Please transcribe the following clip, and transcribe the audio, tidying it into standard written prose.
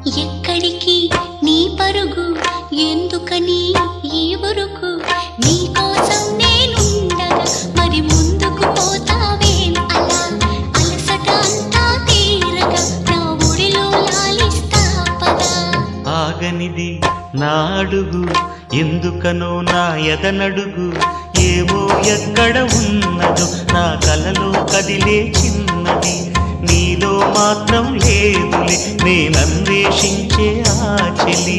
ఎక్కడికి నీ పరుగు, ఎందుకని ఈ ఉరుకు? నీ కోసం నేనుండగా మరి ముందుకు పోతావేం అలా? అలసట అంతా తీరగా నా ఊరిలో లాలిస్తా పదా. ఆగనిది నా అడుగు, ఎందుకనో నా ఎదనడుగు. ఏవో ఎక్కడ ఉన్నదో నా కలలో కదిలే చిన్నది. నీలో మాత్రం లేదులే నేనన్వేషించే ఆ చెలి.